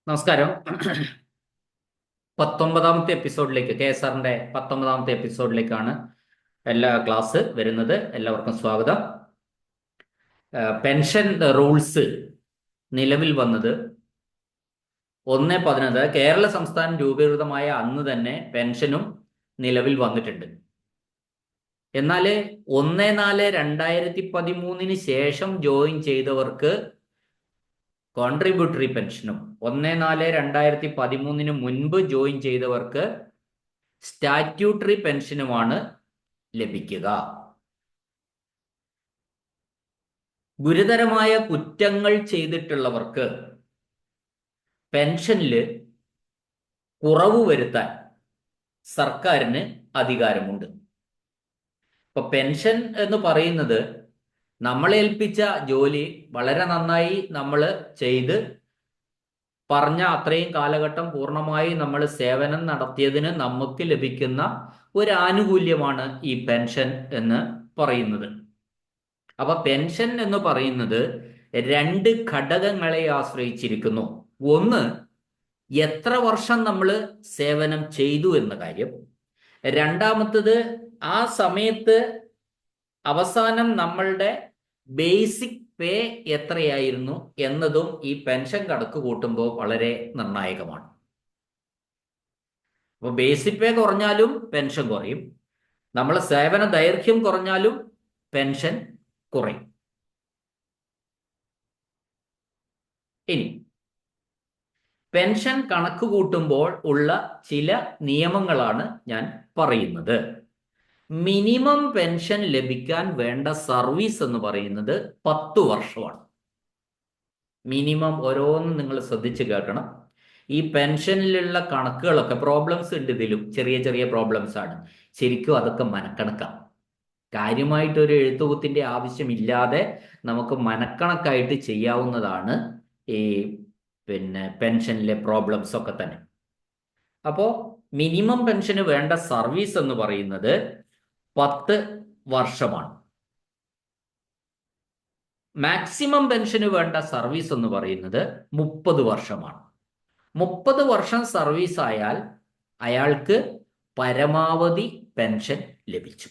നമസ്കാരം. 19ാമത്തെ എപ്പിസോഡിലേക്ക് KSRന്റെ 19ാമത്തെ എപ്പിസോഡിലേക്കാണ് എല്ലാ ക്ലാസ് വരുന്നത്. എല്ലാവർക്കും സ്വാഗതം. പെൻഷൻ റൂൾസ് നിലവിൽ വന്നത് 1/11 കേരള സംസ്ഥാനം രൂപീകൃതമായ അന്ന് തന്നെ പെൻഷനും നിലവിൽ വന്നിട്ടുണ്ട്. എന്നാൽ 1/4/2013 ശേഷം ജോയിൻ ചെയ്തവർക്ക് കോൺട്രിബ്യൂട്ടറി പെൻഷനും 1/4/2013 മുൻപ് ജോയിൻ ചെയ്തവർക്ക് സ്റ്റാറ്റ്യൂട്ടറി പെൻഷനുമാണ് ലഭിക്കുക. ഗുരുതരമായ കുറ്റങ്ങൾ ചെയ്തിട്ടുള്ളവർക്ക് പെൻഷനിൽ കുറവ് വരുത്താൻ സർക്കാരിന് അധികാരമുണ്ട്. ഇപ്പൊ പെൻഷൻ എന്ന് പറയുന്നത് നമ്മളെ ഏൽപ്പിച്ച ജോലി വളരെ നന്നായി നമ്മൾ ചെയ്ത് പറഞ്ഞ അത്രയും കാലഘട്ടം പൂർണ്ണമായി നമ്മൾ സേവനം നടത്തിയതിന് നമുക്ക് ലഭിക്കുന്ന ഒരു ആനുകൂല്യമാണ് ഈ പെൻഷൻ എന്ന് പറയുന്നത്. അപ്പൊ പെൻഷൻ എന്ന് പറയുന്നത് രണ്ട് ഘടകങ്ങളെ ആശ്രയിച്ചിരിക്കുന്നു. ഒന്ന്, എത്ര വർഷം നമ്മൾ സേവനം ചെയ്തു എന്ന കാര്യം. രണ്ടാമത്തത്, ആ സമയത്ത് അവസാനം നമ്മളുടെ ബേസിക് പേ എത്രയായിരുന്നു എന്നതും ഈ പെൻഷൻ കണക്ക് കൂട്ടുമ്പോൾ വളരെ നിർണായകമാണ്. അപ്പോൾ ബേസിക് പേ കുറഞ്ഞാലും പെൻഷൻ കുറയും, നമ്മളെ സേവന ദൈർഘ്യം കുറഞ്ഞാലും പെൻഷൻ കുറയും. ഇനി പെൻഷൻ കണക്ക് കൂട്ടുമ്പോൾ ഉള്ള ചില നിയമങ്ങളാണ് ഞാൻ പറയുന്നത്. മിനിമം പെൻഷൻ ലഭിക്കാൻ വേണ്ട സർവീസ് എന്ന് പറയുന്നത് 10 വർഷമാണ്. മിനിമം ഓരോന്നും നിങ്ങൾ ശ്രദ്ധിച്ച് കേൾക്കണം. ഈ പെൻഷനിലുള്ള കണക്കുകളൊക്കെ പ്രോബ്ലംസ് ഉണ്ട്, ഇതിലും ചെറിയ ചെറിയ പ്രോബ്ലംസ് ആണ്. ശരിക്കും അതൊക്കെ മനക്കണക്കാണ്. കാര്യമായിട്ടൊരു എഴുത്തുകുത്തിന്റെ ആവശ്യമില്ലാതെ നമുക്ക് മനക്കണക്കായിട്ട് ചെയ്യാവുന്നതാണ് ഈ പെൻഷനിലെ പ്രോബ്ലംസ് ഒക്കെ തന്നെ. അപ്പോൾ മിനിമം പെൻഷന് വേണ്ട സർവീസ് എന്ന് പറയുന്നത് 10 വർഷമാണ്. മാക്സിമം പെൻഷന് വേണ്ട സർവീസ് എന്ന് പറയുന്നത് 30 വർഷമാണ്. 30 വർഷം സർവീസ് ആയാൽ അയാൾക്ക് പരമാവധി പെൻഷൻ ലഭിച്ചു.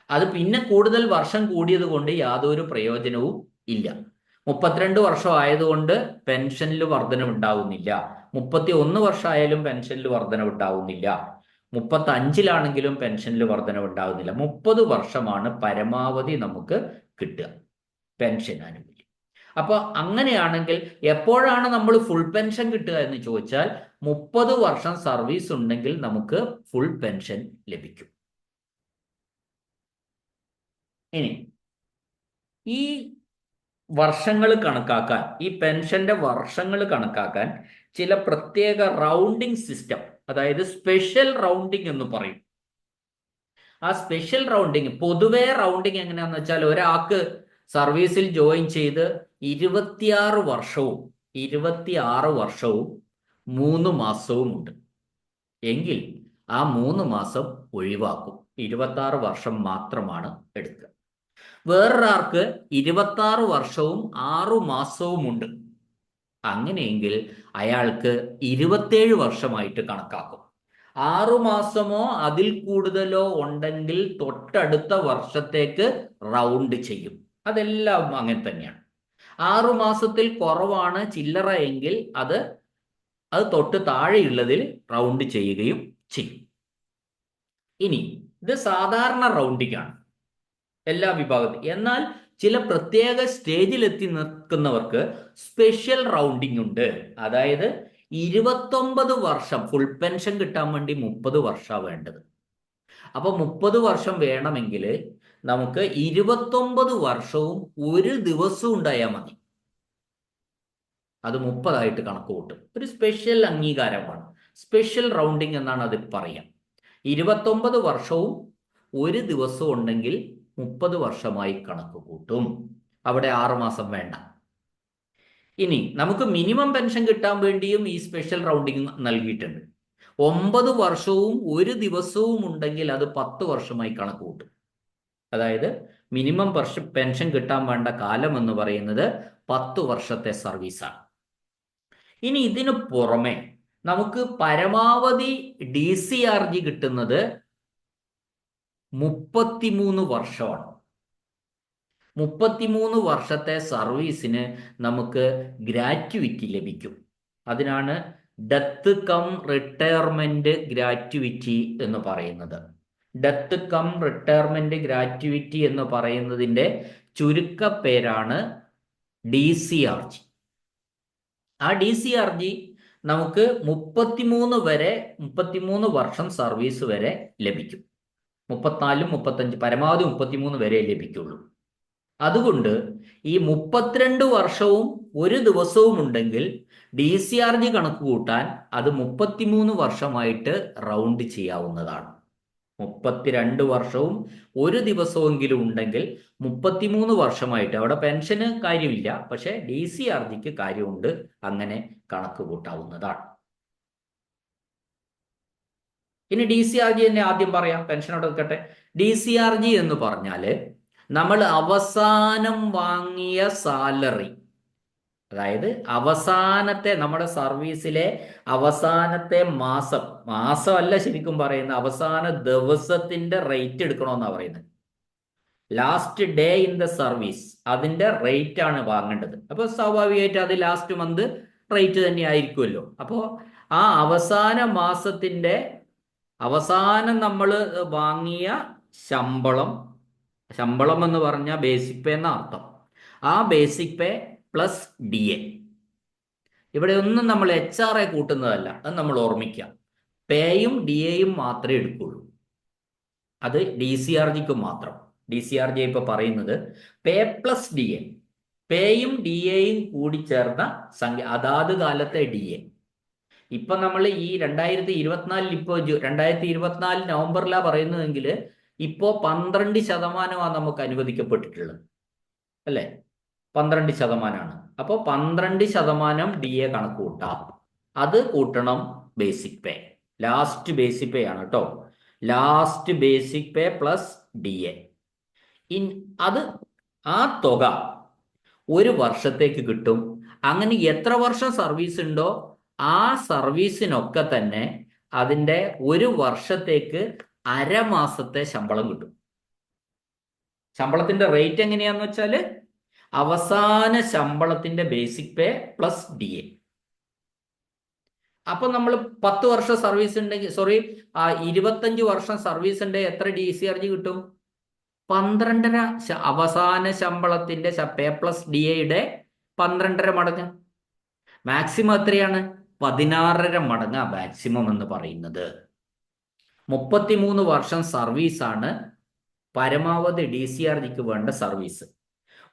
അത് പിന്നെ കൂടുതൽ വർഷം കൂടിയത് കൊണ്ട് യാതൊരു പ്രയോജനവും ഇല്ല. 32 വർഷം ആയതുകൊണ്ട് പെൻഷനിൽ വർധനവുണ്ടാവുന്നില്ല. 31 വർഷമായാലും പെൻഷനിൽ വർധനവുണ്ടാവുന്നില്ല. 35-ലാണെങ്കിലും പെൻഷനിൽ വർധനവുണ്ടാവുന്നില്ല. 30 വർഷമാണ് പരമാവധി നമുക്ക് കിട്ടുക പെൻഷൻ ആനുകൂല്യം. അപ്പൊ അങ്ങനെയാണെങ്കിൽ എപ്പോഴാണ് നമ്മൾ ഫുൾ പെൻഷൻ കിട്ടുക എന്ന് ചോദിച്ചാൽ 30 വർഷം സർവീസ് ഉണ്ടെങ്കിൽ നമുക്ക് ഫുൾ പെൻഷൻ ലഭിക്കും. ഇനി ഈ വർഷങ്ങൾ കണക്കാക്കാൻ, ഈ പെൻഷന്റെ വർഷങ്ങൾ കണക്കാക്കാൻ ചില പ്രത്യേക റൗണ്ടിങ് സിസ്റ്റം, അതായത് സ്പെഷ്യൽ റൗണ്ടിങ് എന്ന് പറയും. ആ സ്പെഷ്യൽ റൗണ്ടിങ്, പൊതുവേ റൗണ്ടിങ് എങ്ങനെയാന്ന് വെച്ചാൽ ഒരാൾക്ക് സർവീസിൽ ജോയിൻ ചെയ്ത് 26 വർഷവും 3 മാസവും ഉണ്ട് എങ്കിൽ ആ 3 മാസം ഒഴിവാക്കും. 26 വർഷം മാത്രമാണ് എടുക്കുക. വേറൊരാൾക്ക് 26 വർഷവും 6 മാസവും ഉണ്ട്. അങ്ങനെയെങ്കിൽ അയാൾക്ക് 27 വർഷമായിട്ട് കണക്കാക്കും. 6 മാസമോ അതിൽ കൂടുതലോ ഉണ്ടെങ്കിൽ തൊട്ടടുത്ത വർഷത്തേക്ക് റൗണ്ട് ചെയ്യും. അതെല്ലാം അങ്ങനെ തന്നെയാണ്. 6 മാസത്തിൽ കുറവാണ് ചില്ലറ എങ്കിൽ അത് തൊട്ട് താഴെയുള്ളതിൽ റൗണ്ട് ചെയ്യുകയും ചെയ്യും. ഇനി ഇത് സാധാരണ റൗണ്ടിങ് ആണ് എല്ലാ വിഭാഗത്തിലും. എന്നാൽ ചില പ്രത്യേക സ്റ്റേജിലെത്തി നിൽക്കുന്നവർക്ക് സ്പെഷ്യൽ റൗണ്ടിങ് ഉണ്ട്. അതായത് 29 വർഷം ഫുൾ പെൻഷൻ കിട്ടാൻ വേണ്ടി 30 വർഷമാണ് വേണ്ടത്. അപ്പൊ 30 വർഷം വേണമെങ്കിൽ നമുക്ക് 29 വർഷവും ഒരു ദിവസവും ഉണ്ടായാൽ മതി. അത് 30 കണക്ക് കൂട്ടും. ഒരു സ്പെഷ്യൽ അംഗീകാരമാണ്, സ്പെഷ്യൽ റൗണ്ടിങ് എന്നാണ് അത് പറയാം. 29 വർഷവും ഒരു ദിവസവും ഉണ്ടെങ്കിൽ 30 വർഷമായി കണക്ക് കൂട്ടും. അവിടെ 6 മാസം വേണ്ട. ഇനി നമുക്ക് മിനിമം പെൻഷൻ കിട്ടാൻ വേണ്ടിയും ഈ സ്പെഷ്യൽ റൗണ്ടിങ് നൽകിയിട്ടുണ്ട്. 9 വർഷവും ഒരു ദിവസവും ഉണ്ടെങ്കിൽ അത് 10 വർഷമായി കണക്ക് കൂട്ടും. അതായത് മിനിമം പെൻഷൻ കിട്ടാൻ വേണ്ട കാലം എന്ന് പറയുന്നത് 10 വർഷത്തെ സർവീസാണ്. ഇനി ഇതിനു പുറമെ നമുക്ക് പരമാവധി DCRG കിട്ടുന്നത് 33 വർഷമാണ്. 33 വർഷത്തെ സർവീസിന് നമുക്ക് ഗ്രാറ്റുവിറ്റി ലഭിക്കും. അതിനാണ് ഡെത്ത് കം റിട്ടയർമെന്റ് ഗ്രാറ്റുവിറ്റി എന്ന് പറയുന്നത്. ഡെത്ത് കം റിട്ടയർമെന്റ് ഗ്രാറ്റുവിറ്റി എന്ന് പറയുന്നതിന്റെ ചുരുക്കപ്പേരാണ് DCRG. ആ DCRG നമുക്ക് 33 വർഷം സർവീസ് വരെ ലഭിക്കും. 34, 35, പരമാവധി 33 വരെ ലഭിക്കുള്ളൂ. അതുകൊണ്ട് ഈ 32 വർഷവും ഒരു ദിവസവും ഉണ്ടെങ്കിൽ DCRG കണക്ക് കൂട്ടാൻ അത് 33 വർഷമായിട്ട് റൗണ്ട് ചെയ്യാവുന്നതാണ്. 32 വർഷവും ഒരു ദിവസമെങ്കിലും ഉണ്ടെങ്കിൽ 33 വർഷമായിട്ട്, അവിടെ പെൻഷന് കാര്യമില്ല, പക്ഷെ DCRGക്ക് കാര്യമുണ്ട്, അങ്ങനെ കണക്ക് കൂട്ടാവുന്നതാണ്. ഇനി DCRG തന്നെ ആദ്യം പറയാം, പെൻഷൻ അവിടെ നിൽക്കട്ടെ. DCRG എന്ന് പറഞ്ഞാല് നമ്മൾ അവസാനം വാങ്ങിയ സാലറി, അതായത് അവസാനത്തെ നമ്മുടെ സർവീസിലെ അവസാനത്തെ മാസമല്ല ശരിക്കും പറയുന്നത്, അവസാന ദിവസത്തിന്റെ റേറ്റ് എടുക്കണമെന്നാണ് പറയുന്നത്. Last day in the service, അതിന്റെ റേറ്റ് ആണ് വാങ്ങേണ്ടത്. അപ്പൊ സ്വാഭാവികമായിട്ട് അത് ലാസ്റ്റ് മന്ത് റേറ്റ് തന്നെ ആയിരിക്കുമല്ലോ. അപ്പോൾ ആ അവസാന മാസത്തിന്റെ അവസാനം നമ്മൾ വാങ്ങിയ ശമ്പളം എന്ന് പറഞ്ഞാൽ ബേസിക് പേ എന്ന അർത്ഥം. ആ ബേസിക് പേ പ്ലസ് DA. ഇവിടെ ഒന്നും നമ്മൾ HRA കൂട്ടുന്നതല്ല, അത് നമ്മൾ ഓർമ്മിക്കാം. പേയും DAയും മാത്രമേ എടുക്കുള്ളൂ. അത് DCRGക്ക് മാത്രം. DCRG ഇപ്പൊ പറയുന്നത് പേ പ്ലസ് DA, പേയും DAയും കൂടി ചേർന്ന സംഖ്യ, അതാത് കാലത്തെ DA. ഇപ്പൊ നമ്മൾ ഈ 2024 ഇപ്പോ 2024 നവംബറിലാണ് പറയുന്നതെങ്കിൽ ഇപ്പോ 12% നമുക്ക് അനുവദിക്കപ്പെട്ടിട്ടുള്ളത്, അല്ലെ? 12%. അപ്പോ 12% DA കണക്ക് കൂട്ടാം. അത് കൂട്ടണം basic pay. Last basic pay ആണ് കേട്ടോ. Last basic pay plus DA. അത് ആ തുക ഒരു വർഷത്തേക്ക് കിട്ടും. അങ്ങനെ എത്ര വർഷം സർവീസ് ഉണ്ടോ ആ സർവീസിനൊക്കെ തന്നെ അതിൻ്റെ ഒരു വർഷത്തേക്ക് അരമാസത്തെ ശമ്പളം കിട്ടും. ശമ്പളത്തിന്റെ റേറ്റ് എങ്ങനെയാന്ന് വെച്ചാല് അവസാന ശമ്പളത്തിന്റെ ബേസിക് പേ പ്ലസ് DA. അപ്പൊ നമ്മൾ 10 വർഷം സർവീസ് ഉണ്ടെങ്കിൽ 25 വർഷം സർവീസ് ഉണ്ടെങ്കിൽ എത്ര DCRG കിട്ടും? 12.5 അവസാന ശമ്പളത്തിന്റെ പേ പ്ലസ് DAയുടെ 12.5 മടങ്ങ്. മാക്സിമം എത്രയാണ്? 16.5 മടങ്ങ് മാക്സിമം എന്ന് പറയുന്നത്. 33 വർഷം സർവീസാണ് പരമാവധി DCRGക്ക് വേണ്ട സർവീസ്.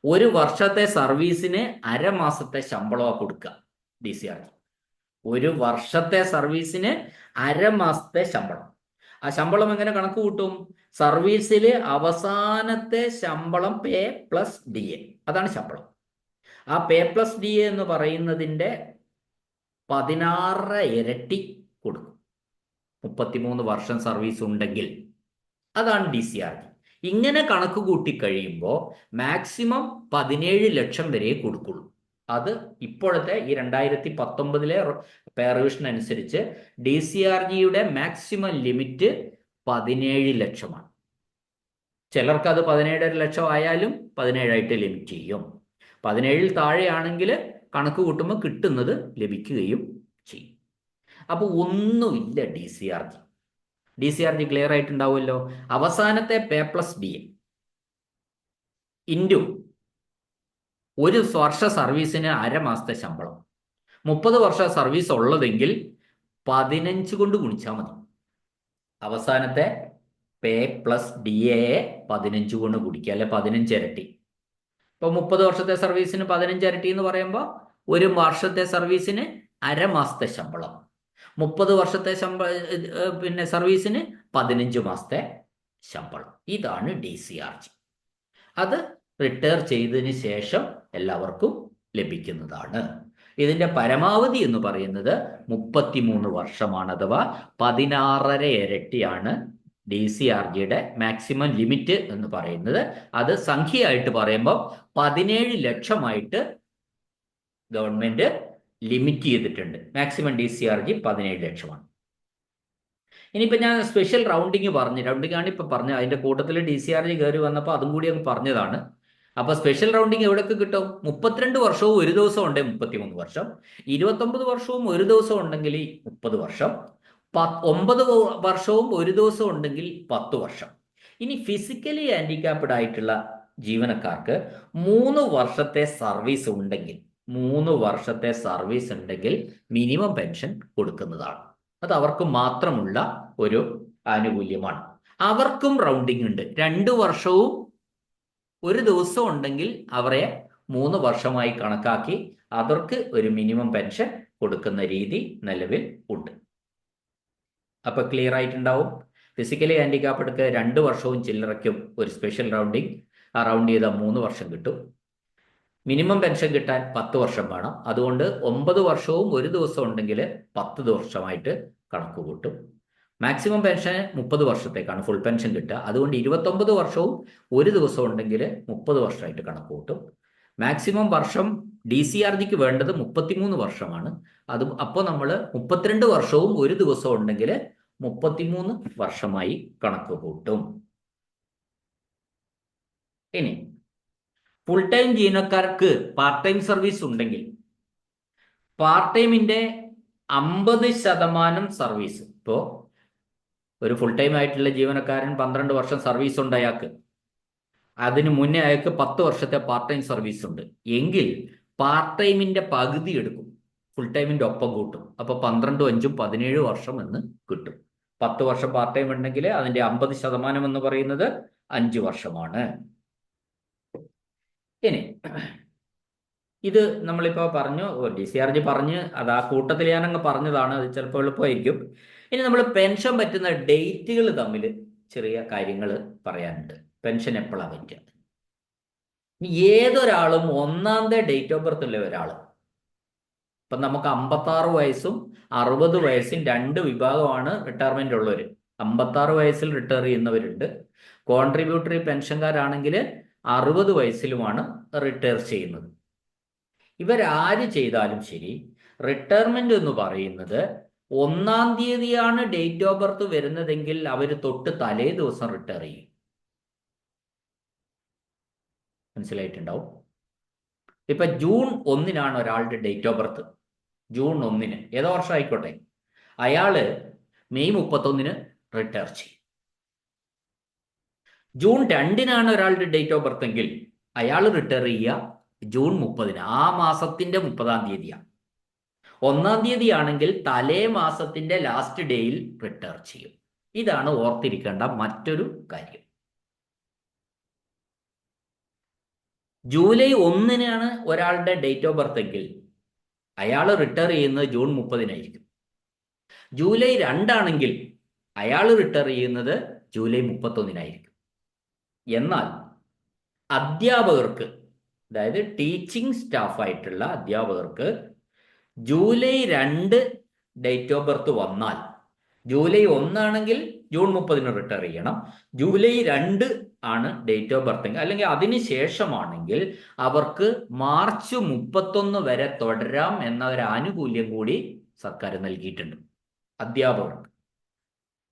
ഒരു വർഷത്തെ സർവീസിന് അരമാസത്തെ ശമ്പളമാണ് കൊടുക്കുക DCRG. ഒരു വർഷത്തെ സർവീസിന് അരമാസത്തെ ശമ്പളം. ആ ശമ്പളം എങ്ങനെ കണക്ക് കൂട്ടും? സർവീസിൽ അവസാനത്തെ ശമ്പളം പേ പ്ലസ് DA, അതാണ് ശമ്പളം. ആ പേ പ്ലസ് DA എന്ന് പറയുന്നതിൻ്റെ 16 ഇരട്ടി കൊടുക്കും 33 വർഷം സർവീസ് ഉണ്ടെങ്കിൽ. അതാണ് DCRG. ഇങ്ങനെ കണക്ക് കൂട്ടി കഴിയുമ്പോൾ മാക്സിമം 17 ലക്ഷം വരെ കൊടുക്കുള്ളൂ. അത് ഇപ്പോഴത്തെ ഈ 2019 പേ റിവിഷൻ അനുസരിച്ച് DCRGയുടെ മാക്സിമം ലിമിറ്റ് 17 ലക്ഷമാണ്. ചിലർക്ക് അത് 17.5 ലക്ഷം ആയാലും 17 ലിമിറ്റ് ചെയ്യും. 17 താഴെയാണെങ്കിൽ കണക്ക് കൂട്ടുമ്പോൾ കിട്ടുന്നത് ലഭിക്കുകയും ചെയ്യും. അപ്പോൾ ഒന്നുമില്ല DCRG ക്ലിയർ ആയിട്ടുണ്ടാവുമല്ലോ. അവസാനത്തെ പേ പ്ലസ് DA ഇൻറ്റു ഒരു വർഷ സർവീസിന് അരമാസത്തെ ശമ്പളം. 30 വർഷം സർവീസ് ഉള്ളതെങ്കിൽ 15 കൊണ്ട് ഗുണിച്ചാൽ മതി. അവസാനത്തെ പേ പ്ലസ് DAയെ 15 കൊണ്ട് ഗുണിക്കുക, അല്ലെ 15 ഇരട്ടി. ഇപ്പൊ 30 വർഷത്തെ സർവീസിന് 15 ഇരട്ടി എന്ന് പറയുമ്പോൾ ഒരു വർഷത്തെ സർവീസിന് അരമാസത്തെ ശമ്പളം. 30 വർഷത്തെ സർവീസിന് 15 മാസത്തെ ശമ്പളം. ഇതാണ് DCRG. അത് റിട്ടയർ ചെയ്തതിന് ശേഷം എല്ലാവർക്കും ലഭിക്കുന്നതാണ്. ഇതിന്റെ പരമാവധി എന്ന് പറയുന്നത് 33 വർഷമാണ്, അഥവാ 16.5 ഇരട്ടിയാണ് DCRGയുടെ മാക്സിമം ലിമിറ്റ് എന്ന് പറയുന്നത്. അത് സംഖ്യയായിട്ട് പറയുമ്പോൾ 17 ലക്ഷമായിട്ട് ഗവൺമെന്റ് ലിമിറ്റ് ചെയ്തിട്ടുണ്ട്. മാക്സിമം DCRG 17 ലക്ഷമാണ്. ഇനിയിപ്പോൾ ഞാൻ സ്പെഷ്യൽ റൗണ്ടിങ് ആണ് ഇപ്പം പറഞ്ഞത്. അതിൻ്റെ കൂട്ടത്തിൽ DCRG കയറി വന്നപ്പോൾ അതും കൂടി അങ്ങ് പറഞ്ഞതാണ്. അപ്പോൾ സ്പെഷ്യൽ റൗണ്ടിങ് എവിടെയൊക്കെ കിട്ടും? 32 വർഷവും ഒരു ദിവസം ഉണ്ടെങ്കിൽ 33 വർഷം, 29 വർഷവും ഒരു ദിവസം ഉണ്ടെങ്കിൽ 30 വർഷം, 9 വർഷവും ഒരു ദിവസം ഉണ്ടെങ്കിൽ 10 വർഷം. ഇനി ഫിസിക്കലി ഹാൻഡിക്യാപ്ഡ് ആയിട്ടുള്ള ജീവനക്കാർക്ക് 3 വർഷത്തെ സർവീസ് ഉണ്ടെങ്കിൽ മിനിമം പെൻഷൻ കൊടുക്കുന്നതാണ്. അത് അവർക്ക് മാത്രമുള്ള ഒരു ആനുകൂല്യമാണ്. അവർക്കും റൗണ്ടിങ് ഉണ്ട്. 2 വർഷവും ഒരു ദിവസം ഉണ്ടെങ്കിൽ അവരെ 3 വർഷമായി കണക്കാക്കി അവർക്ക് ഒരു മിനിമം പെൻഷൻ കൊടുക്കുന്ന രീതി നിലവിൽ ഉണ്ട്. അപ്പൊ ക്ലിയർ ആയിട്ടുണ്ടാവും. ഫിസിക്കലി ഹാൻഡിക്യാപ്പ്ഡ്ക്ക് 2 വർഷവും ചില്ലറയ്ക്കും ഒരു സ്പെഷ്യൽ റൗണ്ടിങ്. ആ റൗണ്ട് ചെയ്താൽ 3 വർഷം കിട്ടും. മിനിമം പെൻഷൻ കിട്ടാൻ 10 വർഷം വേണം. അതുകൊണ്ട് 9 വർഷവും ഒരു ദിവസം ഉണ്ടെങ്കിൽ 10 വർഷമായിട്ട് കണക്ക് കൂട്ടും. മാക്സിമം പെൻഷൻ 30 വർഷത്തേക്കാണ് ഫുൾ പെൻഷൻ കിട്ടുക. അതുകൊണ്ട് 29 വർഷവും ഒരു ദിവസം ഉണ്ടെങ്കിൽ 30 വർഷമായിട്ട് കണക്ക് കൂട്ടും. മാക്സിമം വർഷം DCRGക്ക് വേണ്ടത് 33 വർഷമാണ്. അപ്പോൾ നമ്മൾ 32 വർഷവും ഒരു ദിവസം ഉണ്ടെങ്കിൽ 33 വർഷമായി കണക്ക് കൂട്ടും. ഇനി ഫുൾ ടൈം ജീവനക്കാർക്ക് പാർട്ട് ടൈം സർവീസ് ഉണ്ടെങ്കിൽ പാർട്ട് ടൈമിന്റെ 50% സർവീസ്, ഇപ്പോൾ ഒരു ഫുൾ ടൈം ആയിട്ടുള്ള ജീവനക്കാരൻ 12 വർഷം സർവീസ് ഉണ്ട് അയാൾക്ക്, അതിന് മുന്നേ അയാൾക്ക് 10 വർഷത്തെ പാർട്ട് ടൈം സർവീസ് ഉണ്ട് എങ്കിൽ പാർട്ട് ടൈമിന്റെ പകുതി എടുക്കും, ഫുൾ ടൈമിന്റെ ഒപ്പം കൂട്ടും. അപ്പോൾ 12 5 17 വർഷം എന്ന് കിട്ടും. 10 വർഷം പാർട്ട് ടൈം ഉണ്ടെങ്കിൽ അതിന്റെ 50% എന്ന് പറയുന്നത് 5 വർഷമാണ്. ഇനി ഇത് നമ്മളിപ്പോൾ പറഞ്ഞു, DCRG പറഞ്ഞ് അത് ആ കൂട്ടത്തിൽ ഞാനങ്ങ് പറഞ്ഞതാണ്, അത് ചിലപ്പോൾ എളുപ്പമായിരിക്കും. ഇനി നമ്മൾ പെൻഷൻ പറ്റുന്ന ഡേറ്റുകൾ തമ്മിൽ ചെറിയ കാര്യങ്ങൾ പറയാനുണ്ട്. പെൻഷൻ എപ്പോഴാണ് പറ്റുക? ഇനി ഏതൊരാളും 1ാമത്തെ ഡേറ്റ് ഓഫ് ബർത്ത് ഉള്ള ഒരാൾ, ഇപ്പം നമുക്ക് 56 വയസ്സും 60 വയസ്സും 2 വിഭാഗമാണ് റിട്ടയർമെന്റ് ഉള്ളവർ. 56 വയസ്സിൽ റിട്ടയർ ചെയ്യുന്നവരുണ്ട്. കോൺട്രിബ്യൂട്ടറി പെൻഷൻകാരാണെങ്കിൽ 60 വയസ്സിലുമാണ് റിട്ടയർ ചെയ്യുന്നത്. ഇവരാര് ചെയ്താലും ശരി, റിട്ടയർമെന്റ് എന്ന് പറയുന്നത് 1ാം തീയതിയാണ് ഡേറ്റ് ഓഫ് ബർത്ത് വരുന്നതെങ്കിൽ അവർ തൊട്ട് തലേ ദിവസം റിട്ടയർ ചെയ്യും. മനസ്സിലായിട്ടുണ്ടാവും. ഇപ്പൊ ജൂൺ 1-നാണ് ഒരാളുടെ ഡേറ്റ് ഓഫ് ബർത്ത്, ജൂൺ 1-ന് ഏതോ വർഷം ആയിക്കോട്ടെ, അയാള് മെയ് 31-ന് റിട്ടയർ ചെയ്യും. ജൂൺ 2-നാണ് ഒരാളുടെ ഡേറ്റ് ഓഫ് ബർത്ത് എങ്കിൽ അയാൾ റിട്ടയർ ചെയ്യുക ജൂൺ 30-ന്, ആ മാസത്തിന്റെ 30-ാം തീയതിയാണ്. 1-ാം തീയതി ആണെങ്കിൽ തലേ മാസത്തിന്റെ ലാസ്റ്റ് ഡേയിൽ റിട്ടയർ ചെയ്യും. ഇതാണ് ഓർത്തിരിക്കേണ്ട മറ്റൊരു കാര്യം. ജൂലൈ 1-നാണ് ഒരാളുടെ ഡേറ്റ് ഓഫ് ബർത്ത് എങ്കിൽ അയാൾ റിട്ടയർ ചെയ്യുന്നത് ജൂൺ 30-നായിരിക്കും. ജൂലൈ 2 അയാൾ റിട്ടയർ ചെയ്യുന്നത് ജൂലൈ 31-നായിരിക്കും. എന്നാൽ അധ്യാപകർക്ക്, അതായത് ടീച്ചിങ് സ്റ്റാഫായിട്ടുള്ള അധ്യാപകർക്ക് ജൂലൈ 2 ഡേറ്റ് ഓഫ് ബർത്ത് വന്നാൽ ജൂലൈ 1 ജൂൺ 30-ന് റിട്ടയർ ചെയ്യണം. ജൂലൈ 2 ആണ് ഡേറ്റ് ഓഫ് ബർത്ത് എങ്കിൽ, അല്ലെങ്കിൽ അതിന് ശേഷമാണെങ്കിൽ അവർക്ക് മാർച്ച് 31 വരെ തുടരാം എന്ന ഒരു ആനുകൂല്യം കൂടി സർക്കാർ നൽകിയിട്ടുണ്ട് അധ്യാപകർക്ക്.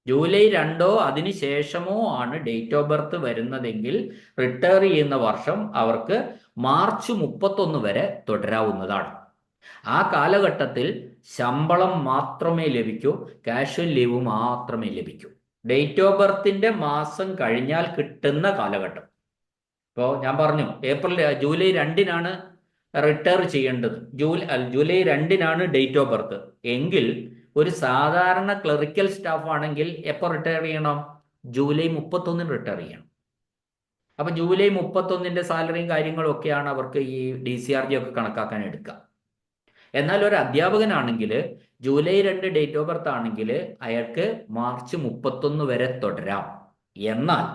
ജൂലൈ 2 അതിന് ശേഷമോ ആണ് ഡേറ്റ് ഓഫ് ബർത്ത് വരുന്നതെങ്കിൽ റിട്ടയർ ചെയ്യുന്ന വർഷം അവർക്ക് മാർച്ച് 31 വരെ തുടരാവുന്നതാണ്. ആ കാലഘട്ടത്തിൽ ശമ്പളം മാത്രമേ ലഭിക്കൂ, കാഷ്വൽ ലീവ് മാത്രമേ ലഭിക്കൂ. ഡേറ്റ് ഓഫ് ബർത്തിന്റെ മാസം കഴിഞ്ഞാൽ കിട്ടുന്ന കാലഘട്ടം, ഇപ്പോൾ ഞാൻ പറഞ്ഞു ജൂലൈ 2-നാണ് റിട്ടയർ ചെയ്യേണ്ടത്, ജൂലൈ 2-നാണ് ഡേറ്റ് ഓഫ് ബർത്ത് എങ്കിൽ ഒരു സാധാരണ ക്ലറിക്കൽ സ്റ്റാഫ് ആണെങ്കിൽ എപ്പോൾ റിട്ടയർ ചെയ്യണം? ജൂലൈ 31-ന് റിട്ടയർ ചെയ്യണം. അപ്പൊ ജൂലൈ 31-ന്റെ സാലറിയും കാര്യങ്ങളും ഒക്കെയാണ് അവർക്ക് ഈ DCRG ഒക്കെ കണക്കാക്കാൻ എടുക്കുക. എന്നാൽ ഒരു അധ്യാപകനാണെങ്കിൽ ജൂലൈ 2 ഡേറ്റ് ഓഫ് ബർത്ത് ആണെങ്കിൽ അയാൾക്ക് മാർച്ച് 31 വരെ തുടരാം. എന്നാൽ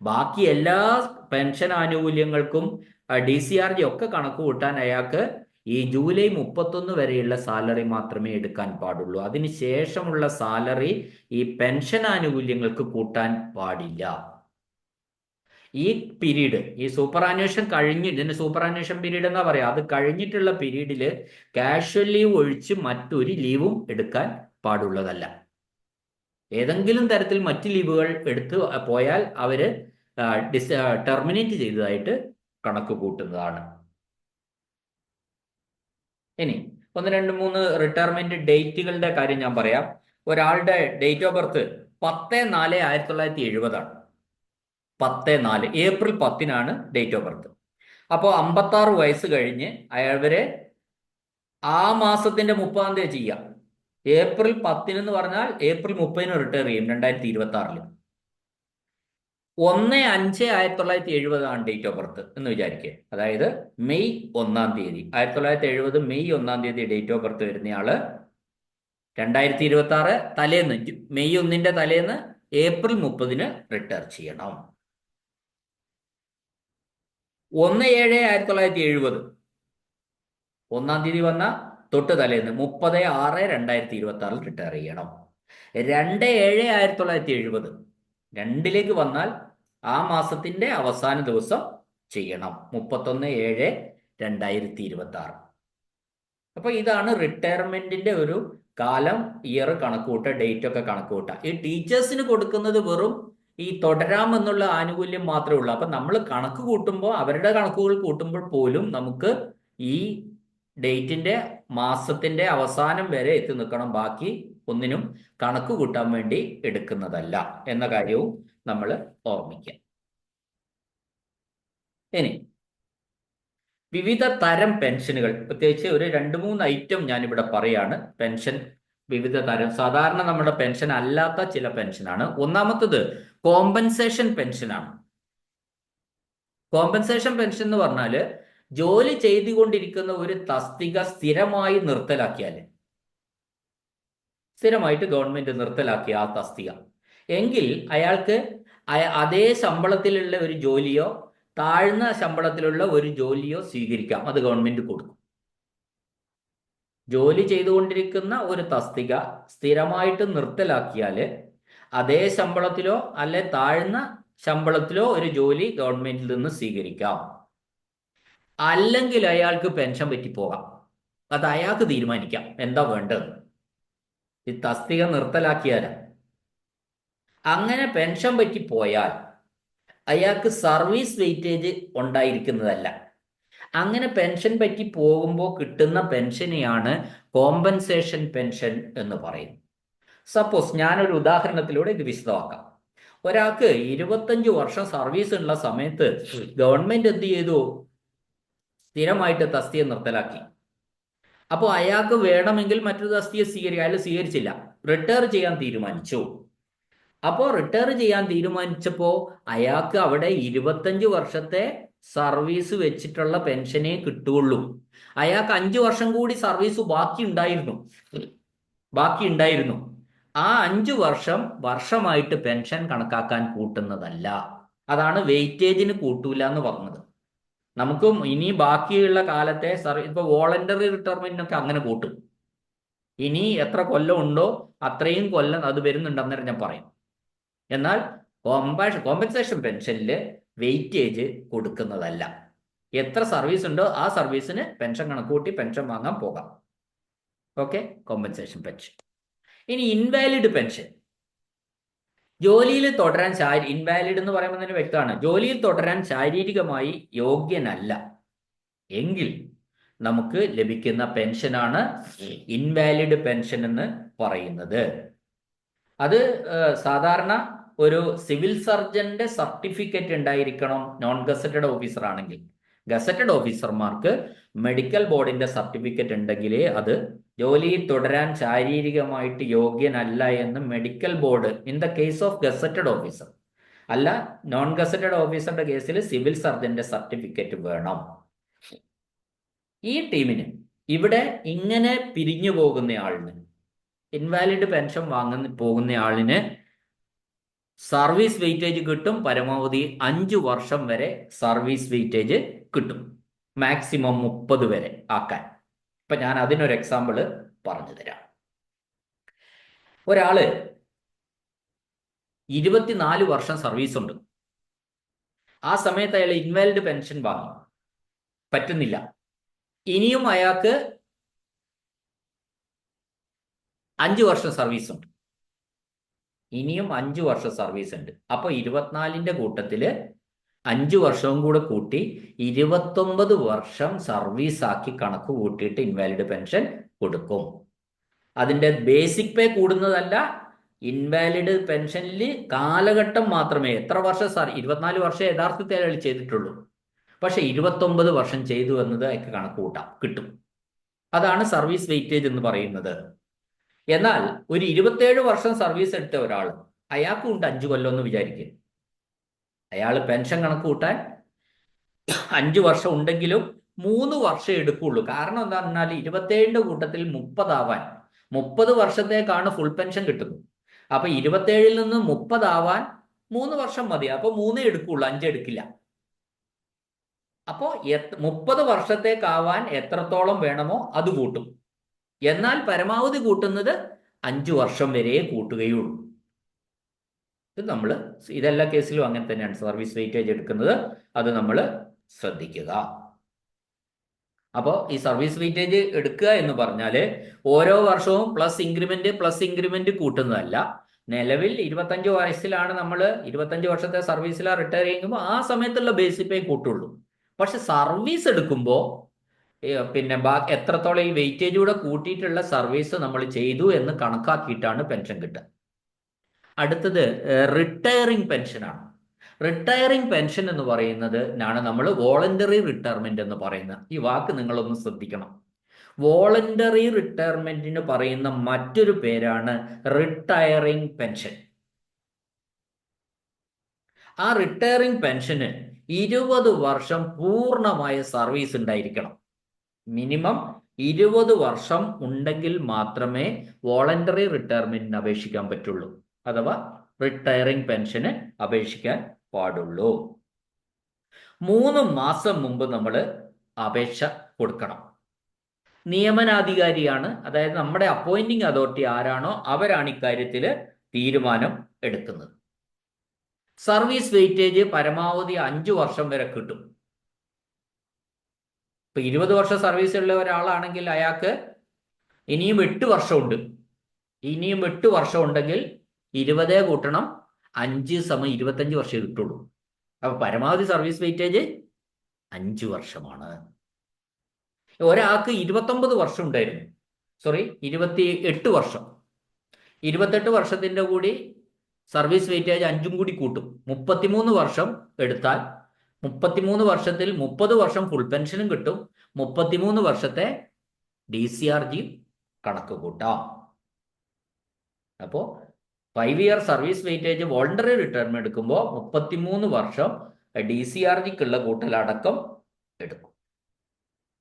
ബാക്കി എല്ലാ പെൻഷൻ ആനുകൂല്യങ്ങൾക്കും DCRG ഒക്കെ കണക്ക് കൂട്ടാൻ അയാൾക്ക് ഈ ജൂലൈ 31 വരെയുള്ള സാലറി മാത്രമേ എടുക്കാൻ പാടുള്ളൂ. അതിനുശേഷമുള്ള സാലറി ഈ പെൻഷൻ ആനുകൂല്യങ്ങൾക്ക് കൂട്ടാൻ പാടില്ല. ഈ പീരീഡ്, ഈ സൂപ്പർ ആനുവേഷൻ കഴിഞ്ഞ്, ഇതിന് സൂപ്പർ ആനുവേഷൻ പീരീഡ് എന്നാ പറയാ, അത് കഴിഞ്ഞിട്ടുള്ള പീരീഡില് കാഷ്വൽ ലീവ് ഒഴിച്ച് മറ്റൊരു ലീവും എടുക്കാൻ പാടുള്ളതല്ല. ഏതെങ്കിലും തരത്തിൽ മറ്റ് ലീവുകൾ എടുത്ത് പോയാൽ അവര് ടെർമിനേറ്റ് ചെയ്തതായിട്ട് കണക്ക് കൂട്ടുന്നതാണ്. ഇനി 1, 2, 3 റിട്ടയർമെന്റ് ഡേറ്റുകളുടെ കാര്യം ഞാൻ പറയാം. ഒരാളുടെ ഡേറ്റ് ഓഫ് ബർത്ത് 10/4/1970 ആണ്. 10/4 ഏപ്രിൽ 10-നാണ് ഡേറ്റ് ഓഫ് ബർത്ത്. അപ്പോൾ 56 വയസ്സ് കഴിഞ്ഞ് അവരെ ആ മാസത്തിന്റെ 30-ാം തീയതി ചെയ്യാം. ഏപ്രിൽ 10 എന്ന് പറഞ്ഞാൽ ഏപ്രിൽ 30-ന് റിട്ടയർ ചെയ്യും 2026. 1/5/1970 ആണ് ഡേറ്റ് ഓഫ് ബർത്ത് എന്ന് വിചാരിക്കുക. അതായത് മെയ് 1-ാം തീയതി, 1970 മെയ് 1-ാം തീയതി ഡേറ്റ് ഓഫ് ബർത്ത് വരുന്നയാള് 2026 തലേന്ന്, മെയ് 1-ന്റെ തലേന്ന് ഏപ്രിൽ 30-ന് റിട്ടയർ ചെയ്യണം. 1/7/1970 1-ാം തീയതി വന്ന തൊട്ട് തലേന്ന് 30/6/2026 റിട്ടയർ ചെയ്യണം. 2/7/1970 2-ലേക്ക് വന്നാൽ ആ മാസത്തിന്റെ അവസാന ദിവസം ചെയ്യണം, 31/7/2026. അപ്പൊ ഇതാണ് റിട്ടയർമെന്റിന്റെ ഒരു കാലം, ഇയർ കണക്കുകൂട്ടുക, ഡേറ്റ് ഒക്കെ കണക്കുകൂട്ടുക. ഈ ടീച്ചേഴ്സിന് കൊടുക്കുന്നത് വെറും ഈ തുടരാമെന്നുള്ള ആനുകൂല്യം മാത്രമേ ഉള്ളൂ. അപ്പൊ നമ്മൾ കണക്ക് കൂട്ടുമ്പോൾ, അവരുടെ കണക്കുകൾ കൂട്ടുമ്പോൾ പോലും നമുക്ക് ഈ ഡേറ്റിന്റെ മാസത്തിന്റെ അവസാനം വരെ എത്തി നിൽക്കണം. ബാക്കി ഒന്നിനും കണക്ക് കൂട്ടാൻ വേണ്ടി എടുക്കുന്നതല്ല എന്ന കാര്യവും നമ്മൾ ഓർമ്മിക്കാം. ഇനി വിവിധ തരം പെൻഷനുകൾ, പ്രത്യേകിച്ച് ഒരു 2-3 ഐറ്റം ഞാനിവിടെ പറയാണ്. പെൻഷൻ വിവിധ തരം, സാധാരണ നമ്മുടെ പെൻഷൻ അല്ലാത്ത ചില പെൻഷനാണ്. ഒന്നാമത്തത് കോമ്പൻസേഷൻ പെൻഷനാണ്. കോമ്പൻസേഷൻ പെൻഷൻ എന്ന് പറഞ്ഞാല് ജോലി ചെയ്തുകൊണ്ടിരിക്കുന്ന ഒരു തസ്തിക സ്ഥിരമായി നിർത്തലാക്കിയാൽ, സ്ഥിരമായിട്ട് ഗവൺമെന്റ് നിർത്തലാക്കിയ ആ തസ്തിക, എങ്കിൽ അയാൾക്ക് അതേ ശമ്പളത്തിലുള്ള ഒരു ജോലിയോ താഴ്ന്ന ശമ്പളത്തിലുള്ള ഒരു ജോലിയോ സ്വീകരിക്കാം. അത് ഗവൺമെന്റ് കൊടുക്കും. ജോലി ചെയ്തുകൊണ്ടിരിക്കുന്ന ഒരു തസ്തിക സ്ഥിരമായിട്ട് നിർത്തലാക്കിയാൽ അതേ ശമ്പളത്തിലോ അല്ലെ താഴ്ന്ന ശമ്പളത്തിലോ ഒരു ജോലി ഗവൺമെന്റിൽ നിന്ന് സ്വീകരിക്കാം. അല്ലെങ്കിൽ അയാൾക്ക് പെൻഷൻ പറ്റിപ്പോകാം. അത് അയാൾക്ക് തീരുമാനിക്കാം എന്താ വേണ്ടത്. ഈ തസ്തിക നിർത്തലാക്കിയാൽ അങ്ങനെ പെൻഷൻ പറ്റിപ്പോയാൽ അയാൾക്ക് സർവീസ് വെയിറ്റേജ് ഉണ്ടായിരിക്കുന്നതല്ല. അങ്ങനെ പെൻഷൻ പറ്റി പോകുമ്പോൾ കിട്ടുന്ന പെൻഷനെയാണ് കോമ്പൻസേഷൻ പെൻഷൻ എന്ന് പറയുന്നത്. സപ്പോസ് ഞാനൊരു ഉദാഹരണത്തിലൂടെ ഇത് വിശദമാക്കാം. ഒരാൾക്ക് 25 വർഷം സർവീസ് ഉള്ള സമയത്ത് ഗവൺമെന്റ് എന്ത് ചെയ്തു? സ്ഥിരമായിട്ട് തസ്തിക നിർത്തലാക്കി. അപ്പോൾ അയാൾക്ക് വേണമെങ്കിൽ മറ്റൊരു തസ്തിക സ്വീകരിക്കാം. അയാൾ സ്വീകരിച്ചില്ല, റിട്ടയർ ചെയ്യാൻ തീരുമാനിച്ചു. അപ്പോൾ റിട്ടയർ ചെയ്യാൻ തീരുമാനിച്ചപ്പോൾ അയാൾക്ക് അവിടെ 25 വർഷത്തെ സർവീസ് വെച്ചിട്ടുള്ള പെൻഷനേ കിട്ടുകയുള്ളൂ. അയാൾക്ക് 5 വർഷം കൂടി സർവീസ് ബാക്കി ഉണ്ടായിരുന്നു. ആ 5 വർഷം വർഷമായിട്ട് പെൻഷൻ കണക്കാക്കാൻ കൂട്ടുന്നതല്ല. അതാണ് വെയിറ്റേജിന് കൂട്ടൂല എന്ന് പറഞ്ഞത്. നമുക്ക് ഇനി ബാക്കിയുള്ള കാലത്തെ ഇപ്പൊ വോളണ്ടറി റിട്ടയർമെന്റിനൊക്കെ അങ്ങനെ കൂട്ടും. ഇനി എത്ര കൊല്ലം ഉണ്ടോ അത്രയും കൊല്ലം അത് വരുന്നുണ്ട്, അന്നേരം ഞാൻ പറയും. എന്നാൽ കോമ്പൻസേഷൻ പെൻഷനിൽ വെയിറ്റേജ് കൊടുക്കുന്നതല്ല. എത്ര സർവീസ് ഉണ്ടോ ആ സർവീസിന് പെൻഷൻ കണക്കൂട്ടി പെൻഷൻ വാങ്ങാൻ പോകാം. Okay, compensation pension. ഇനി ഇൻവാലിഡ് പെൻഷൻ. ജോലിയിൽ തുടരാൻ ഇൻവാലിഡ് എന്ന് പറയുമ്പോൾ തന്നെ വ്യക്തമാണ്, ജോലിയിൽ തുടരാൻ ശാരീരികമായി യോഗ്യനല്ല എങ്കിൽ നമുക്ക് ലഭിക്കുന്ന പെൻഷനാണ് ഇൻവാലിഡ് പെൻഷൻ എന്ന് പറയുന്നത്. അത് സാധാരണ ഒരു സിവിൽ സർജന്റെ സർട്ടിഫിക്കറ്റ് ഉണ്ടായിരിക്കണം നോൺ ഗസറ്റഡ് ഓഫീസർ ആണെങ്കിൽ. ഗസറ്റഡ് ഓഫീസർമാർക്ക് മെഡിക്കൽ ബോർഡിന്റെ സർട്ടിഫിക്കറ്റ് ഉണ്ടെങ്കിലേ അത് ജോലിയിൽ തുടരാൻ ശാരീരികമായിട്ട് യോഗ്യനല്ല എന്ന് medical board, in the case of gazetted officer. അല്ല, നോൺ ഗസറ്റഡ് ഓഫീസറുടെ കേസിൽ സിവിൽ സർജന്റെ സർട്ടിഫിക്കറ്റ് വേണം. ഈ ടീമിന് ഇവിടെ ഇങ്ങനെ പിരിഞ്ഞു പോകുന്നയാളിന്, ഇൻവാലിഡ് പെൻഷൻ പോകുന്നയാളിന് സർവീസ് വെയിറ്റേജ് കിട്ടും. പരമാവധി 5 വർഷം വരെ സർവീസ് വെയിറ്റേജ് കിട്ടും, മാക്സിമം 30 വരെ ആക്കാൻ. ഇപ്പൊ ഞാൻ അതിനൊരു എക്സാമ്പിൾ പറഞ്ഞു തരാം. ഒരാള് 24 വർഷം സർവീസ് ഉണ്ട്. ആ സമയത്ത് അയാൾ ഇൻവാലിഡ് പെൻഷൻ വാങ്ങി, പറ്റുന്നില്ല. ഇനിയും അയാൾക്ക് 5 വർഷം സർവീസ് ഉണ്ട്, ഇനിയും 5 വർഷം സർവീസ് ഉണ്ട്. അപ്പൊ 24ന്റെ കൂട്ടത്തില് 5 വർഷവും കൂടെ കൂട്ടി 29 വർഷം സർവീസ് ആക്കി കണക്ക് കൂട്ടിയിട്ട് ഇൻവാലിഡ് പെൻഷൻ കൊടുക്കും. അതിന്റെ ബേസിക് പേ കൂടുന്നതല്ല, ഇൻവാലിഡ് പെൻഷനിൽ കാലഘട്ടം മാത്രമേ, എത്ര വർഷം 24 വർഷം യഥാർത്ഥത്തിൽ അയാൾ ചെയ്തിട്ടുള്ളൂ, പക്ഷെ 29 വർഷം ചെയ്തു എന്നത് അയാൾക്ക് കണക്ക് കൂട്ടാം, കിട്ടും. അതാണ് സർവീസ് വെയിറ്റേജ് എന്ന് പറയുന്നത്. എന്നാൽ ഒരു 27 വർഷം സർവീസ് എടുത്ത ഒരാൾ, അയാൾക്കും ഉണ്ട് 5 കൊല്ലം എന്ന് വിചാരിക്കുക. അയാൾ പെൻഷൻ കണക്ക് കൂട്ടാൻ 5 വർഷം ഉണ്ടെങ്കിലും 3 വർഷം എടുക്കുള്ളൂ. കാരണം എന്താണെന്ന് പറഞ്ഞാൽ 27ന്റെ കൂട്ടത്തിൽ 30 ആവാൻ, 30 വർഷത്തേക്കാണ് ഫുൾ പെൻഷൻ കിട്ടുന്നത്. അപ്പൊ 27ൽ നിന്ന് 30 ആവാൻ 3 വർഷം മതി. അപ്പൊ 3 എടുക്കുള്ളൂ, 5 എടുക്കില്ല. അപ്പോ 30 വർഷത്തേക്കാവാൻ എത്രത്തോളം വേണമോ അത് കൂട്ടും. എന്നാൽ പരമാവധി കൂട്ടുന്നത് 5 വർഷം വരെ കൂട്ടുകയുള്ളൂ. ഇത് നമ്മൾ ഇതെല്ലാ കേസിലും അങ്ങനെ തന്നെയാണ് സർവീസ് വെയിറ്റേജ് എടുക്കുന്നത്. അത് നമ്മൾ ശ്രദ്ധിക്കുക. അപ്പോൾ ഈ സർവീസ് വെയിറ്റേജ് എടുക്കുക എന്ന് പറഞ്ഞാൽ ഓരോ വർഷവും പ്ലസ് ഇൻക്രിമെന്റ് കൂട്ടുന്നതല്ല. നിലവിൽ 25 വയസ്സിലാണ് നമ്മൾ 25 വർഷത്തെ സർവീസിലാണ് റിട്ടയർ ചെയ്യുമ്പോൾ ആ സമയത്തുള്ള ബേസിക് പേ കൂട്ടുള്ളൂ. പക്ഷെ സർവീസ് എടുക്കുമ്പോൾ പിന്നെ എത്രത്തോളം ഈ വെയിറ്റേജ് കൂടെ കൂട്ടിയിട്ടുള്ള സർവീസ് നമ്മൾ ചെയ്തു എന്ന് കണക്കാക്കിയിട്ടാണ് പെൻഷൻ കിട്ടുക. അടുത്തത് റിട്ടയറിംഗ് പെൻഷനാണ്. റിട്ടയറിംഗ് പെൻഷൻ എന്ന് പറയുന്നത് നമ്മൾ വോളണ്ടറി റിട്ടയർമെന്റ് എന്ന് പറയുന്ന ഈ വാക്ക് നിങ്ങളൊന്ന് ശ്രദ്ധിക്കണം. വോളണ്ടറി റിട്ടയർമെന്റിന് പറയുന്ന മറ്റൊരു പേരാണ് റിട്ടയറിംഗ് പെൻഷൻ. ആ റിട്ടയറിംഗ് പെൻഷന് 20 വർഷം പൂർണ്ണമായ സർവീസ് ഉണ്ടായിരിക്കണം. മിനിമം 20 വർഷം ഉണ്ടെങ്കിൽ മാത്രമേ വോളണ്ടറി റിട്ടയർമെന്റിന് അപേക്ഷിക്കാൻ പറ്റുള്ളൂ, അഥവാ റിട്ടയറിംഗ് പെൻഷന് അപേക്ഷിക്കാൻ പാടുള്ളൂ. 3 മാസം മുമ്പ് നമ്മൾ അപേക്ഷ കൊടുക്കണം. നിയമനാധികാരിയാണ്, അതായത് നമ്മുടെ അപ്പോയിന്റിംഗ് അതോറിറ്റി ആരാണോ അവരാണ് ഇക്കാര്യത്തിൽ തീരുമാനം എടുക്കുന്നത്. സർവീസ് വെയിറ്റേജ് പരമാവധി 5 വർഷം വരെ കിട്ടും. ഇപ്പൊ 20 വർഷം സർവീസ് ഉള്ള ഒരാളാണെങ്കിൽ അയാൾക്ക് ഇനിയും 8 വർഷമുണ്ട്. ഇനിയും 8 വർഷം ഉണ്ടെങ്കിൽ 20 കൂട്ടണം 5 സമയം 25 വർഷം കിട്ടുള്ളൂ. അപ്പൊ പരമാവധി സർവീസ് വെയിറ്റേജ് 5 വർഷമാണ്. ഒരാൾക്ക് 29 വർഷം ഉണ്ടായിരുന്നു, 28 വർഷം. 28 വർഷത്തിന്റെ കൂടി സർവീസ് വെയിറ്റേജ് 5ഉം കൂടി കൂട്ടും. 33 വർഷം എടുത്താൽ 33 വർഷത്തിൽ 30 വർഷം ഫുൾ പെൻഷനും കിട്ടും, 33 വർഷത്തെ DCRG കണക്ക് കൂട്ടാം. അപ്പോൾ 5 year service weightage voluntary retirement എടുക്കുമ്പോൾ 33 വർഷം DCRGക്കുള്ള കൂട്ടലടക്കം എടുക്കും.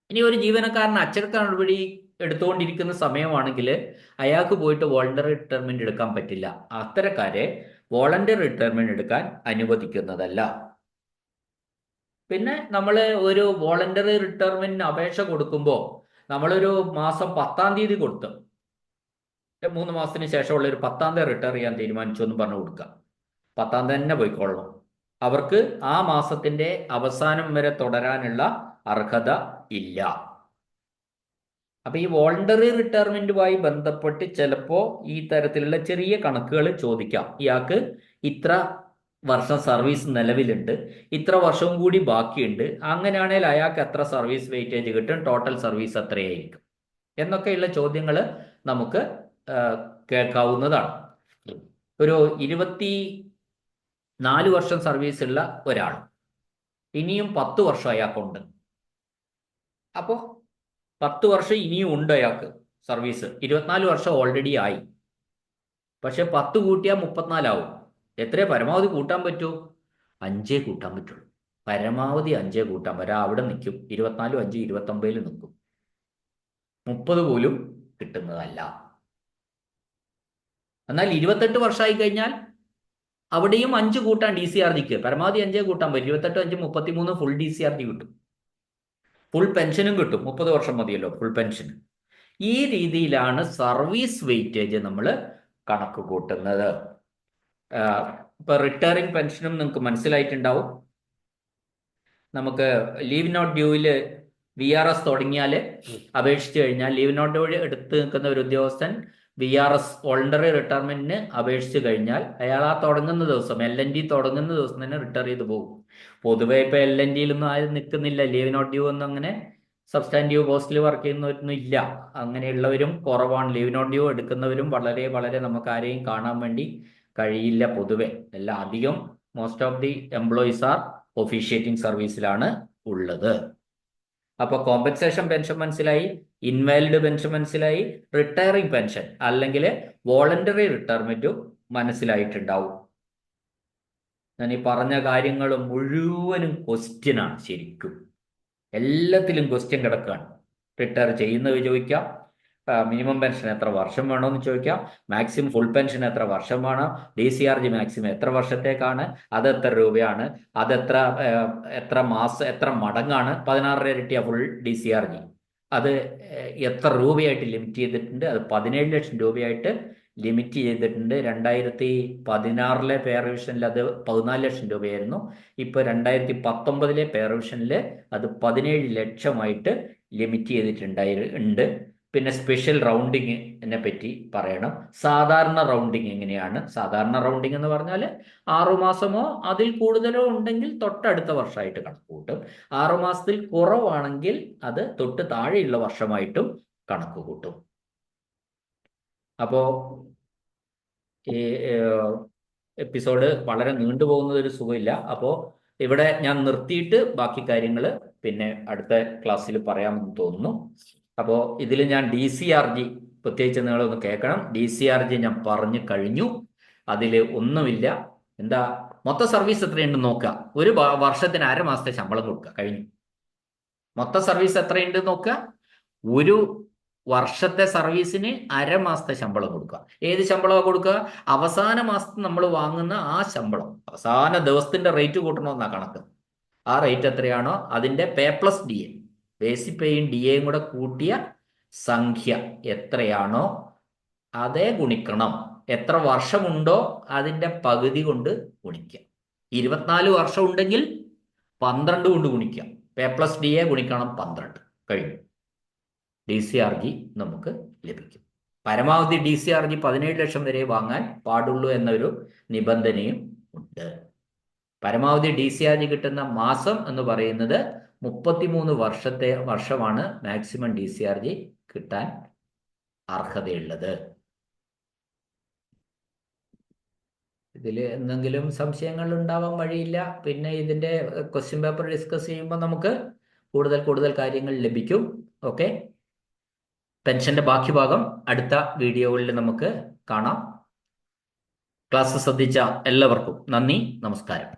ഇനി ഒരു ജീവനക്കാരൻ അച്ചടക്ക നടപടി എടുത്തുകൊണ്ടിരിക്കുന്ന സമയമാണെങ്കിൽ അയാൾക്ക് പോയിട്ട് വോളണ്ടറി റിട്ടയർമെന്റ് എടുക്കാൻ പറ്റില്ല. അത്തരക്കാരെ വോളണ്ടറി റിട്ടയർമെന്റ് എടുക്കാൻ അനുവദിക്കുന്നതല്ല. പിന്നെ നമ്മൾ ഒരു വോളണ്ടറി റിട്ടയർമെന്റിന് അപേക്ഷ കൊടുക്കുമ്പോൾ നമ്മളൊരു മാസം 10-ാം തീയതി കൊടുത്ത് 3 മാസത്തിന് ശേഷമുള്ള ഒരു 10-ാം തീയതി റിട്ടയർ ചെയ്യാൻ തീരുമാനിച്ചു എന്ന് പറഞ്ഞു കൊടുക്കുക. 10-ാം തീയതി തന്നെ പോയിക്കൊള്ളണം. അവർക്ക് ആ മാസത്തിന്റെ അവസാനം വരെ തുടരാനുള്ള അർഹത ഇല്ല. അപ്പൊ ഈ വോളണ്ടറി റിട്ടയർമെന്റുമായി ബന്ധപ്പെട്ട് ചിലപ്പോ ഈ തരത്തിലുള്ള ചെറിയ കണക്കുകൾ ചോദിക്കാം. ഇയാൾക്ക് ഇത്ര വർഷം സർവീസ് നിലവിലുണ്ട്, ഇത്ര വർഷവും കൂടി ബാക്കിയുണ്ട്, അങ്ങനെയാണെങ്കിൽ അയാൾക്ക് എത്ര സർവീസ് വെയിറ്റേജ് കിട്ടും, ടോട്ടൽ സർവീസ് എത്രയായിരിക്കും എന്നൊക്കെയുള്ള ചോദ്യങ്ങൾ നമുക്ക് കേൾക്കാവുന്നതാണ്. ഒരു 24 വർഷം സർവീസ് ഉള്ള ഒരാൾ ഇനിയും 10 വർഷം അയാൾക്കുണ്ട്. അപ്പോൾ 10 വർഷം ഇനിയും ഉണ്ട് അയാൾക്ക് സർവീസ്. 24 വർഷം ഓൾറെഡി ആയി. പക്ഷെ 10 കൂട്ടിയാൽ 34 ആവും. എത്രയേ പരമാവധി കൂട്ടാൻ പറ്റൂ? 5 കൂട്ടാൻ പറ്റുള്ളൂ. പരമാവധി 5 കൂട്ടാൻ വരാം. അവിടെ നിൽക്കും. 24 5 29 നിൽക്കും. 30 പോലും കിട്ടുന്നതല്ല. എന്നാൽ 28 വർഷമായി കഴിഞ്ഞാൽ അവിടെയും 5 കൂട്ടാൻ DCRGക്ക് പരമാവധി 5 കൂട്ടാൻ പറ്റും. 28 5 33 ഫുൾ DCRG കിട്ടും. ഫുൾ പെൻഷനും കിട്ടും. 30 വർഷം മതിയല്ലോ ഫുൾ പെൻഷൻ. ഈ രീതിയിലാണ് സർവീസ് വെയിറ്റേജ് നമ്മൾ കണക്ക് കൂട്ടുന്നത്. ഇപ്പൊ റിട്ടയറിംഗ് പെൻഷനും നിങ്ങൾക്ക് മനസ്സിലായിട്ടുണ്ടാവും. നമുക്ക് ലീവ് നോട്ട് ഡ്യൂവിൽ VRS തുടങ്ങിയാൽ അപേക്ഷിച്ച് കഴിഞ്ഞാൽ ലീവ് നോട്ട് ഡ്യൂ എടുത്ത് നിൽക്കുന്ന ഒരു ഉദ്യോഗസ്ഥൻ VRS വോളണ്ടറി റിട്ടയർമെന്റിന് അപേക്ഷിച്ച് കഴിഞ്ഞാൽ അയാൾ ആ തുടങ്ങുന്ന ദിവസം LND തുടങ്ങുന്ന ദിവസം തന്നെ റിട്ടയർ ചെയ്ത് പോകും. പൊതുവെ ഇപ്പൊ LNDയിലൊന്നും ആരും നിൽക്കുന്നില്ല. ലീവ് നോട്ട് ഡ്യൂ ഒന്നും അങ്ങനെ സബ്സ്റ്റാൻറ്റീവ് പോസ്റ്റിൽ വർക്ക് ചെയ്യുന്നവരൊന്നും ഇല്ല. അങ്ങനെയുള്ളവരും കുറവാണ്. ലീവ് നോട്ട് ഡ്യൂ എടുക്കുന്നവരും വളരെ വളരെ നമുക്ക് ആരെയും കാണാൻ വേണ്ടി കഴിയില്ല. പൊതുവെ എല്ലാം അധികം most of the employees are officiating സർവീസിലാണ് ഉള്ളത്. അപ്പൊ കോമ്പൻസേഷൻ പെൻഷൻ മനസ്സിലായി, ഇൻവാലിഡ് പെൻഷൻ മനസ്സിലായി, റിട്ടയറിംഗ് പെൻഷൻ അല്ലെങ്കിൽ വോളണ്ടറി റിട്ടയർമെന്റും മനസ്സിലായിട്ടുണ്ടാവും. ഞാൻ ഈ പറഞ്ഞ കാര്യങ്ങൾ മുഴുവനും ക്വസ്റ്റ്യൻ ആണ്. ശരിക്കും എല്ലാത്തിലും ക്വസ്റ്റ്യൻ കിടക്കുകയാണ്. റിട്ടയർ ചെയ്യുന്നത് ചോദിക്കാം, മിനിമം പെൻഷൻ എത്ര വർഷം വേണമെന്ന് ചോദിക്കാം, മാക്സിമം ഫുൾ പെൻഷൻ എത്ര വർഷം വേണം, DCRG മാക്സിമം എത്ര വർഷത്തേക്കാണ്, അത് എത്ര രൂപയാണ്, അത് എത്ര മാസം എത്ര മടങ്ങാണ്, 16 ഇരട്ടിയ ഫുൾ DCRG, അത് എത്ര രൂപയായിട്ട് ലിമിറ്റ് ചെയ്തിട്ടുണ്ട്, അത് 17 ലക്ഷം രൂപയായിട്ട് ലിമിറ്റ് ചെയ്തിട്ടുണ്ട്. 2016 പേ റിവിഷനിൽ അത് 14 ലക്ഷം രൂപയായിരുന്നു. ഇപ്പൊ 2019 പേ റിവിഷനിൽ അത് 17 ലക്ഷമായിട്ട് ലിമിറ്റ് ചെയ്തിട്ടുണ്ട്. പിന്നെ സ്പെഷ്യൽ റൗണ്ടിങ്ങിനെ പറ്റി പറയണം. സാധാരണ റൗണ്ടിങ് എങ്ങനെയാണ്? സാധാരണ റൗണ്ടിങ് എന്ന് പറഞ്ഞാൽ 6 മാസമോ അതിൽ കൂടുതലോ ഉണ്ടെങ്കിൽ തൊട്ടടുത്ത വർഷമായിട്ട് കണക്ക് കൂട്ടും. 6 മാസത്തിൽ കുറവാണെങ്കിൽ അത് തൊട്ട് താഴെയുള്ള വർഷമായിട്ടും കണക്ക് കൂട്ടും. അപ്പോ ഈ എപ്പിസോഡ് വളരെ നീണ്ടുപോകുന്നത് ഒരു സുഖമില്ല. അപ്പോൾ ഇവിടെ ഞാൻ നിർത്തിയിട്ട് ബാക്കി കാര്യങ്ങൾ പിന്നെ അടുത്ത ക്ലാസ്സിൽ പറയാമെന്ന് തോന്നുന്നു. അപ്പോൾ ഇതിൽ ഞാൻ DCRG പ്രത്യേകിച്ച് നിങ്ങളൊന്ന് കേൾക്കണം. DCRG ഞാൻ പറഞ്ഞു കഴിഞ്ഞു. അതിൽ ഒന്നുമില്ല. എന്താ മൊത്തം സർവീസ് എത്രയുണ്ടെന്ന് നോക്കുക. ഒരു വർഷത്തിന് 1/2 മാസത്തെ ശമ്പളം കൊടുക്കുക, കഴിഞ്ഞു. മൊത്തം സർവീസ് എത്രയുണ്ട് നോക്കുക. ഒരു വർഷത്തെ സർവീസിന് 1/2 മാസത്തെ ശമ്പളം കൊടുക്കുക. ഏത് ശമ്പളമാണ് കൊടുക്കുക? അവസാന മാസത്തിൽ നമ്മൾ വാങ്ങുന്ന ആ ശമ്പളം. അവസാന ദിവസത്തിന്റെ റേറ്റ് കൂട്ടണമെന്നാ കണക്ക്. ആ റേറ്റ് എത്രയാണോ അതിന്റെ P+DA, ബേസിക് പേയും DAയും കൂടെ കൂട്ടിയ സംഖ്യ എത്രയാണോ അതേ ഗുണിക്കണം. എത്ര വർഷമുണ്ടോ അതിന്റെ പകുതി കൊണ്ട് ഗുണിക്കുക. 24 വർഷം ഉണ്ടെങ്കിൽ 12 കൊണ്ട് ഗുണിക്കുക. P+DA ഗുണിക്കണം 12, കഴിഞ്ഞു. DCRG നമുക്ക് ലഭിക്കും. പരമാവധി DCRG 17 ലക്ഷം വരെ വാങ്ങാൻ പാടുള്ളൂ എന്നൊരു നിബന്ധനയും ഉണ്ട്. പരമാവധി DCRG കിട്ടുന്ന മാസം എന്ന് പറയുന്നത് 33 വർഷമാണ് മാക്സിമം DCRG കിട്ടാൻ അർഹതയുള്ളത്. ഇതിൽ എന്തെങ്കിലും സംശയങ്ങൾ ഉണ്ടാവാൻ വഴിയില്ല. പിന്നെ ഇതിന്റെ ക്വസ്റ്റ്യൻ പേപ്പർ ഡിസ്കസ് ചെയ്യുമ്പോൾ നമുക്ക് കൂടുതൽ കാര്യങ്ങൾ ലഭിക്കും. ഓക്കെ, പെൻഷന്റെ ബാക്കി ഭാഗം അടുത്ത വീഡിയോകളിൽ നമുക്ക് കാണാം. ക്ലാസ് ശ്രദ്ധിച്ച എല്ലാവർക്കും നന്ദി, നമസ്കാരം.